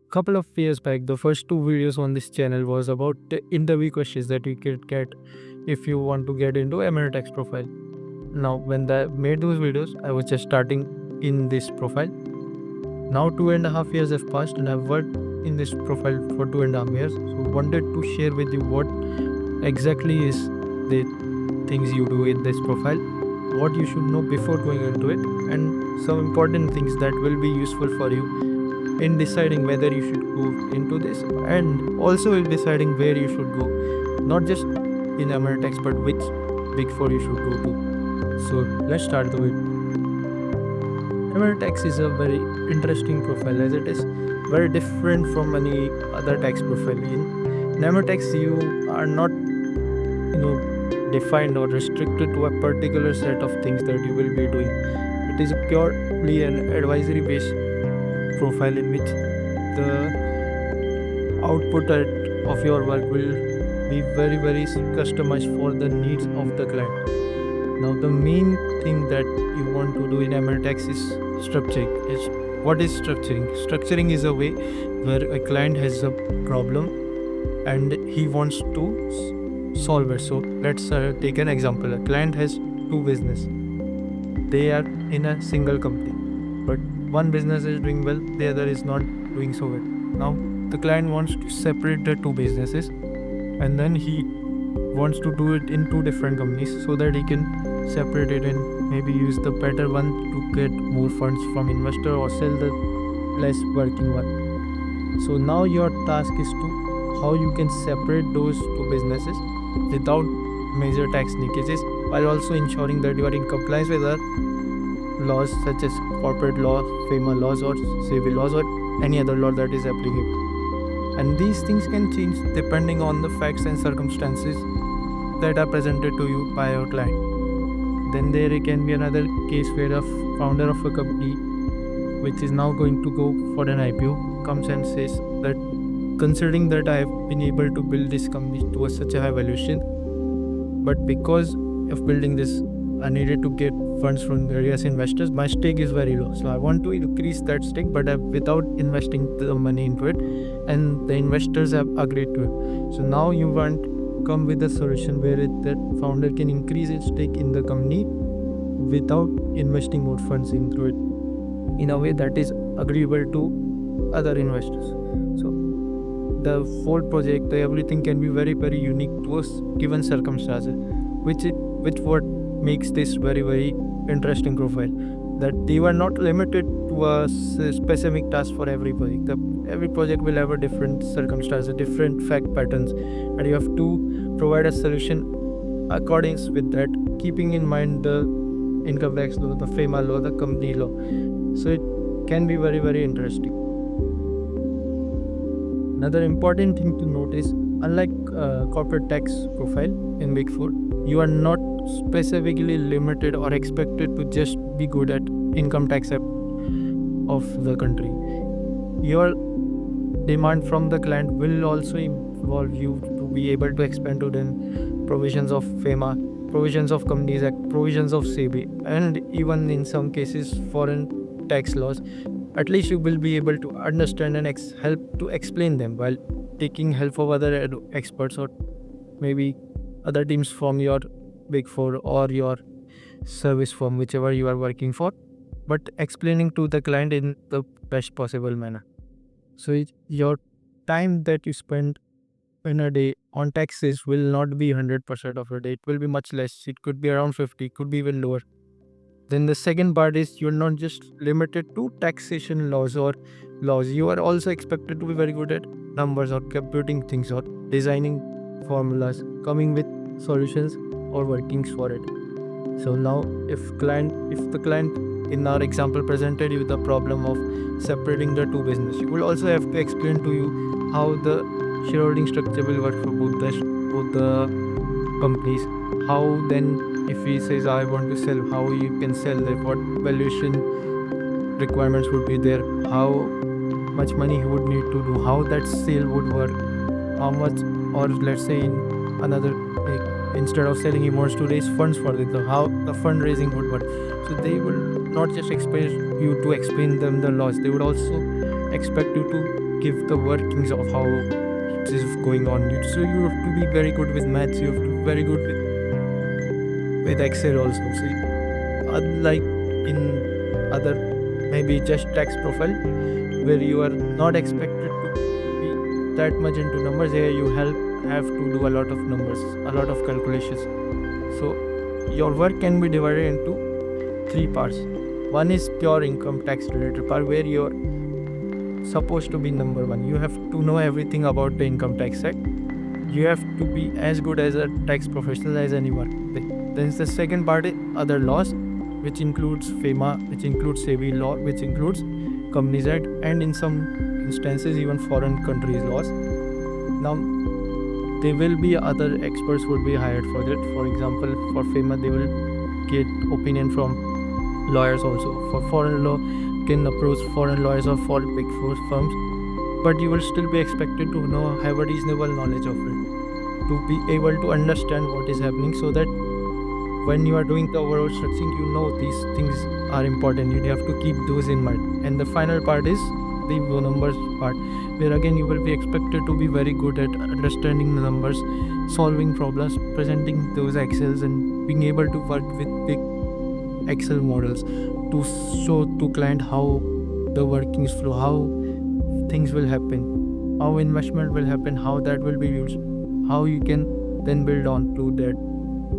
couple of years back, the first two videos on this channel was about the interview questions that you could get if you want to get into Emiratex profile. Now, when I made those videos, I was just starting in this profile. Now 2.5 years have passed and I've worked in this profile for 2.5 years. So wanted to share with you what exactly is the things you do in this profile, what you should know before going into it, and some important things that will be useful for you in deciding whether you should go into this, and also in deciding where you should go, not just in Emiratex but which big four you should go to. So let's start the video. Emiratex is a very interesting profile as it is very different from any other tax profile. In Emiratex you are not defined or restricted to a particular set of things that you will be doing. It is purely an advisory based profile in which the output of your work will be very customized for the needs of the client. Now the main thing that you want to do in Emiratex is structuring. What is structuring? Structuring is a way where a client has a problem and he wants to solve it. So let's take an example. A client has two business. They are in a single company, but one business is doing well, the other is not doing so well. Now the client wants to separate the two businesses, and then he wants to do it in two different companies so that he can separate it and maybe use the better one to get more funds from investor or sell the less working one. So now your task is to how you can separate those two businesses without major tax leakages, while also ensuring that you are in compliance with the laws such as corporate law, FEMA laws, or civil laws, or any other law that is applicable. And these things can change depending on the facts and circumstances that are presented to you by your client. Then there can be another case where a founder of a company which is now going to go for an IPO comes and says that considering that I have been able to build this company to such a high valuation, but because of building this I needed to get funds from various investors, my stake is very low. So I want to increase that stake, but without investing the money into it, and the investors have agreed to it. So now you want to come with a solution where that founder can increase its stake in the company without investing more funds into it in a way that is agreeable to other investors. So the whole project, everything can be very unique to us given circumstances, which what makes this very interesting profile, that they were not limited to a specific task for every project. Every project will have a different circumstances, different fact patterns, and you have to provide a solution according with that, keeping in mind the income tax law, the FEMA law, the company law. So it can be very interesting. Another important thing to note is, unlike corporate tax profile in Big Four, you are not specifically limited or expected to just be good at income tax of the country. Your demand from the client will also involve you to be able to expand to then provisions of FEMA, provisions of Companies Act, provisions of SEBI, and even in some cases foreign tax laws. At least you will be able to understand and help to explain them while taking help of other experts or maybe other teams from your Big Four or your service firm, whichever you are working for, but explaining to the client in the best possible manner. So your time that you spend in a day on taxes will not be 100% of a day. It will be much less. It could be around 50, could be even lower. Then the second part is, you're not just limited to taxation laws. You are also expected to be very good at numbers or computing things or designing formulas, coming with solutions or workings for it. So now if the client in our example presented you the problem of separating the two business, you will also have to explain to you how the shareholding structure will work for both the companies. How then, if he says I want to sell, how you can sell that, what valuation requirements would be there, how much money he would need to do, how that sale would work, how much, or let's say in another, instead of selling he wants to raise funds for it, how the fundraising would work. So they will not just expect you to explain them the laws, they would also expect you to give the workings of how it is going on. So you have to be very good with maths. You have to be very good with Excel also. So unlike in other maybe just tax profile where you are not expected to be that much into numbers, here you have to do a lot of numbers, a lot of calculations. So your work can be divided into 3 parts. One is pure income tax related part where you're supposed to be number 1. You have to know everything about the income tax act. You have to be as good as a tax professional as anyone. Then the second part is other laws, which includes FEMA, which includes SEBI law, which includes Companies Act, and in some instances even foreign countries laws. Now there will be other experts would be hired for that. For example, for FEMA they will get opinion from lawyers also. For foreign law, can approach foreign lawyers or for big four firms, but you will still be expected to have a reasonable knowledge of it, to be able to understand what is happening, so that when you are doing the overall structuring, these things are important. You have to keep those in mind. And the final part is the numbers part, where again you will be expected to be very good at understanding the numbers, solving problems, presenting those Excels, and being able to work with big Excel models to show to client how the workings flow, how things will happen, how investment will happen, how that will be used, how you can then build on to that.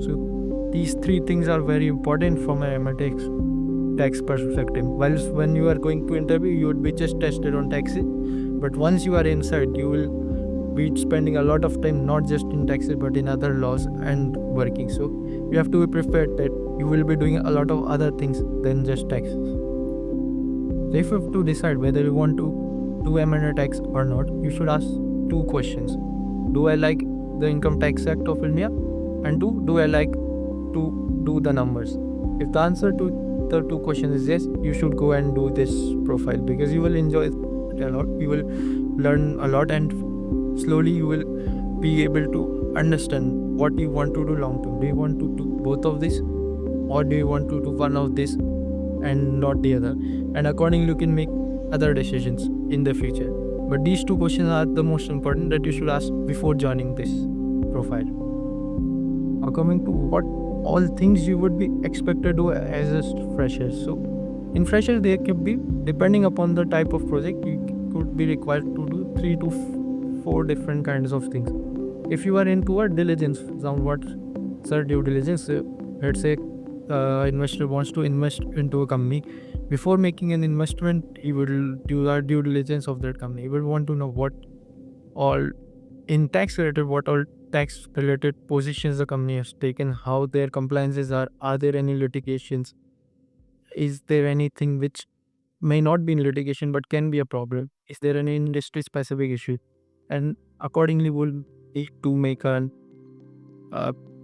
So these 3 things are very important from a tax perspective. Whilst when you are going to interview, you would be just tested on taxes, but once you are inside, you will be spending a lot of time not just in taxes but in other laws and working. So you have to be prepared that you will be doing a lot of other things than just taxes. So if you have to decide whether you want to do M&A tax or not, you should ask 2 questions. Do I like the Income Tax Act of India? And 2, do I like to do the numbers? If the answer to the 2 questions is yes, you should go and do this profile, because you will enjoy it a lot. You will learn a lot, and slowly you will be able to understand what you want to do long term. Do you want to do both of this, or do you want to do one of this and not the other? And accordingly you can make other decisions in the future. But these 2 questions are the most important that you should ask before joining this profile. Now coming to what all things you would be expected to do as a fresher. So in fresher there could be, depending upon the type of project, you could be required to do 3 to 4 different kinds of things. If you are into a diligence, what's a due diligence? Let's say investor wants to invest into a company. Before making an investment, he will do a due diligence of that company. He will want to know what all tax related positions the company has taken, how their compliances are there any litigations, is there anything which may not be in litigation but can be a problem, is there any industry specific issue, and accordingly will need to make a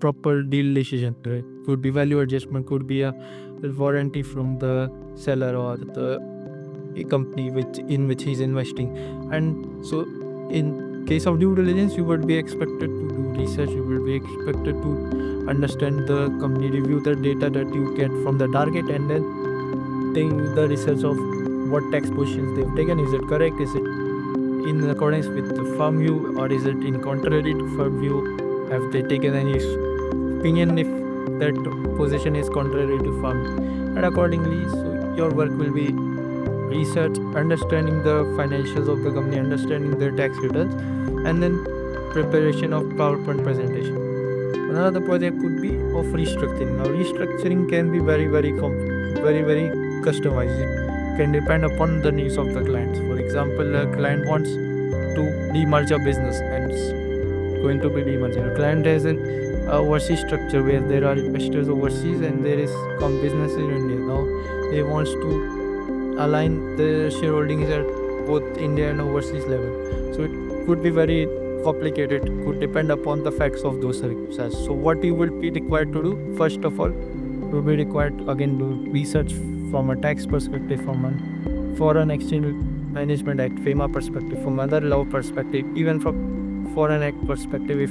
proper deal decision. Right? Could be value adjustment, could be a warranty from the seller or the company in which he's investing. And so in case of due diligence, you would be expected to do research, you will be expected to understand the company, review the data that you get from the target, and then take the research of what tax positions they've taken. Is it correct? Is it in accordance with the firm view, or is it in contrary to firm view? Have they taken any opinion if that position is contrary to firm? And accordingly, so your work will be research, understanding the financials of the company, understanding their tax returns, and then preparation of PowerPoint presentation. Another project could be of restructuring. Now restructuring can be very customized. It can depend upon the needs of the clients. For example, a client wants to demerge a business and it's going to be demerged. A client has an overseas structure where there are investors overseas and there is some business in India. Now they wants to align the shareholdings at both India and overseas level. So it could be very complicated, could depend upon the facts of those circumstances. So what you will be required to do, first of all, you will be required to again do research from a tax perspective, from a Foreign Exchange Management Act, FEMA perspective, from other law perspective, even from Foreign Act perspective. If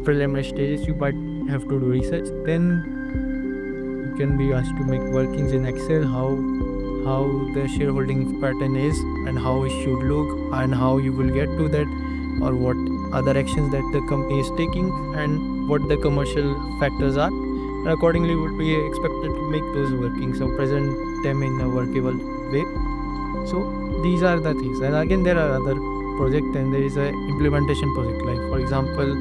preliminary stages, you might have to do research. Then you can be asked to make workings in Excel, how the shareholding pattern is and how it should look and how you will get to that, or what other actions that the company is taking and what the commercial factors are. And accordingly would be expected to make those working, so present them in a workable way. So these are the things. And again, there are other project, and there is a implementation project. Like for example,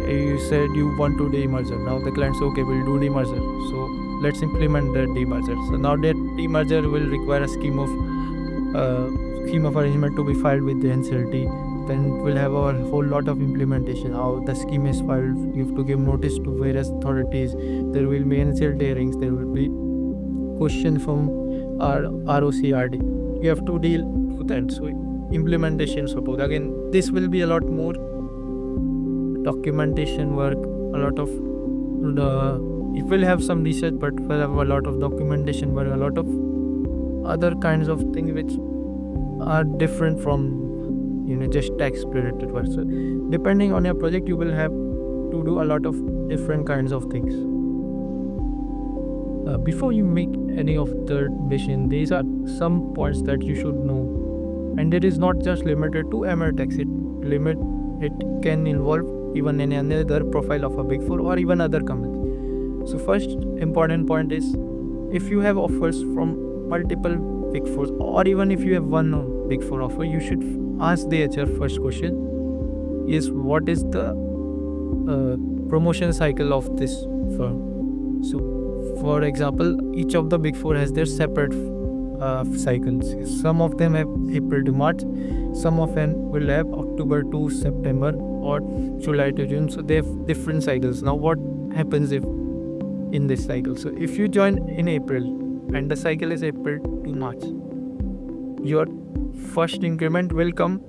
you said you want to demerger. Now the client says, okay, we'll do demerger. So let's implement the demerger. So now that demerger will require a scheme of arrangement to be filed with the NCLT. Then we'll have a whole lot of implementation. How the scheme is filed, you have to give notice to various authorities. There will be NCLT hearings. There will be question from our ROCRD. You have to deal with that. So implementation support. Again, this will be a lot more documentation work, a lot of it will have some research, but will have a lot of documentation work, a lot of other kinds of things which are different from just tax related work. So depending on your project, you will have to do a lot of different kinds of things. Before you make any of the mission, these are some points that you should know, and it is not just limited to Emertex. It can involve even any another profile of a Big Four or even other company. So first important point is, if you have offers from multiple Big Fours, or even if you have one Big Four offer, you should ask the HR first question is, what is the promotion cycle of this firm? So for example, each of the Big Four has their separate cycles. Some of them have April to March, some of them will have October to September or July to June. So they have different cycles. Now what happens if in this cycle? So if you join in April and the cycle is April to March, your first increment will come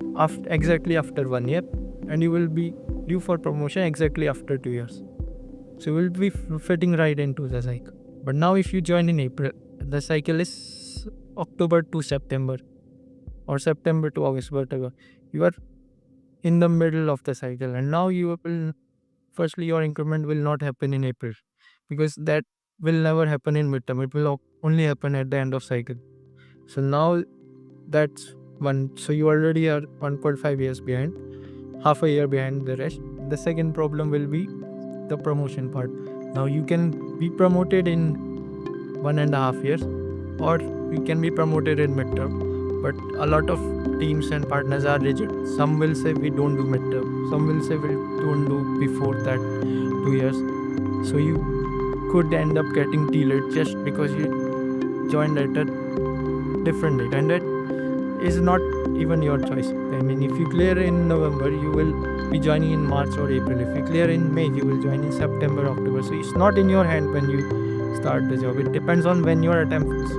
exactly after 1 year, and you will be due for promotion exactly after 2 years. So you will be fitting right into the cycle. But now if you join in April, the cycle is October to September or September to August, whatever. You are in the middle of the cycle, and now you will, firstly, your increment will not happen in April, because that will never happen in midterm. It will only happen at the end of cycle. So now that's one. So you already are 1.5 years behind, half a year behind the rest. The second problem will be the promotion part. Now you can be promoted in 1.5 years, or you can be promoted in midterm. But a lot of teams and partners are rigid. Some will say we don't do midterm. Some will say we don't do before that 2 years. So you could end up getting delayed just because you joined at a different date, and that is not even your choice. I mean, if you clear in November, you will be joining in March or April. If you clear in May, you will join in September, October. So it's not in your hand when you start the job. It depends on when your attempt is.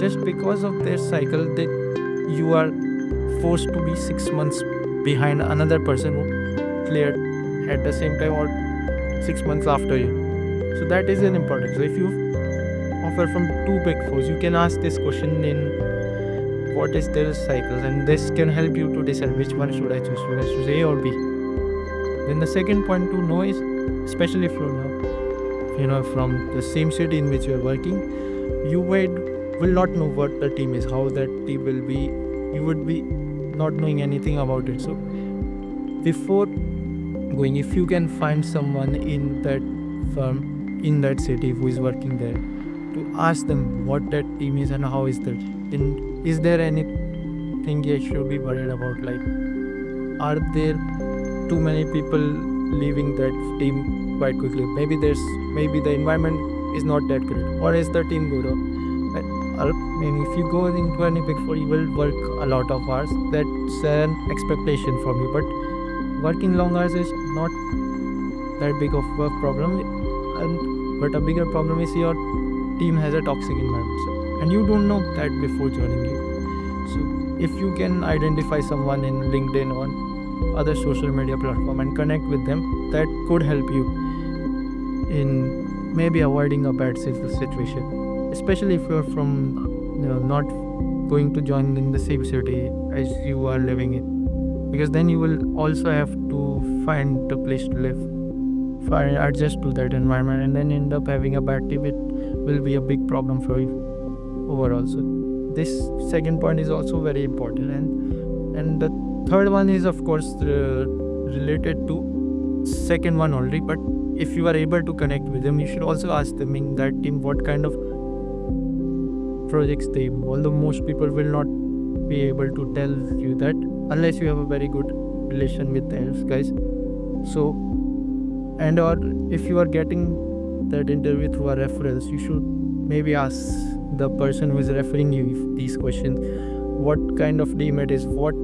Just because of their cycle, that you are forced to be 6 months behind another person who cleared at the same time or 6 months after you. So that is an important. So if you offer from 2 Big Fours, you can ask this question in what is their cycles, and this can help you to decide which one should I choose. Should I choose A or B? Then the second point to know is, especially if you're from the same city in which you are working, you will not know what the team is, how that team will be. You would be not knowing anything about it. So before going, if you can find someone in that firm, in that city who is working there, to ask them what that team is and how is that. And is there anything you should be worried about? Like, are there too many people leaving that team quite quickly? Maybe the environment is not that great, or is the team good? And if you go into any Big Four, you will work a lot of hours. That's an expectation from you. But working long hours is not that big of a problem. But a bigger problem is your team has a toxic environment, and you don't know that before joining you. So if you can identify someone in LinkedIn or other social media platform and connect with them, that could help you in maybe avoiding a bad situation. Especially if you're from not going to join in the same city as you are living in, because then you will also have to find a place to live, adjust to that environment, and then end up having a bad team. It will be a big problem for you. overall. So this second point is also very important, and the third one is of course related to second one only. But if you are able to connect with them, you should also ask them in that team what kind of projects they do. Although most people will not be able to tell you that unless you have a very good relation with those guys. So, and or if you are getting that interview through a reference, you should maybe ask the person who is referring you if these questions, what kind of team it is, what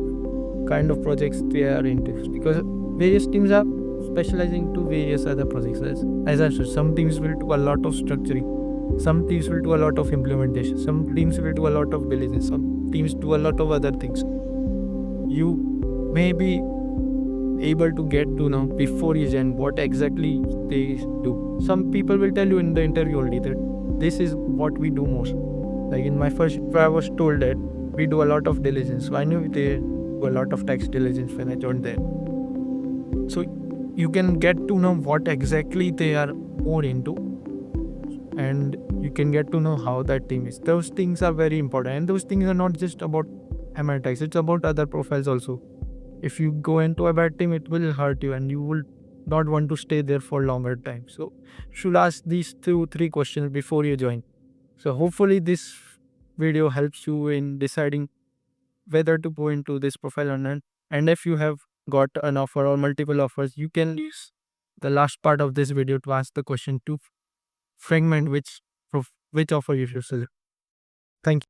kind of projects they are into, because various teams are specializing to various other projects. As I said, some teams will do a lot of structuring, some teams will do a lot of implementation, some teams will do a lot of diligence, some teams do a lot of other things. You may be able to get to know before you join what exactly they do. Some people will tell you in the interview only that this is what we do most. Like in my first, I was told that we do a lot of diligence. So I knew they do a lot of tax diligence when I joined there. So you can get to know what exactly they are more into, and you can get to know how that team is. Those things are very important, and those things are not just about ML it's about other profiles also. If you go into a bad team, it will hurt you and you will not want to stay there for longer time. So you should ask these 2-3 questions before you join. So hopefully this video helps you in deciding whether to go into this profile or not. And if you have got an offer or multiple offers, you can use the last part of this video to ask the question to fragment which offer you should select. Thank you.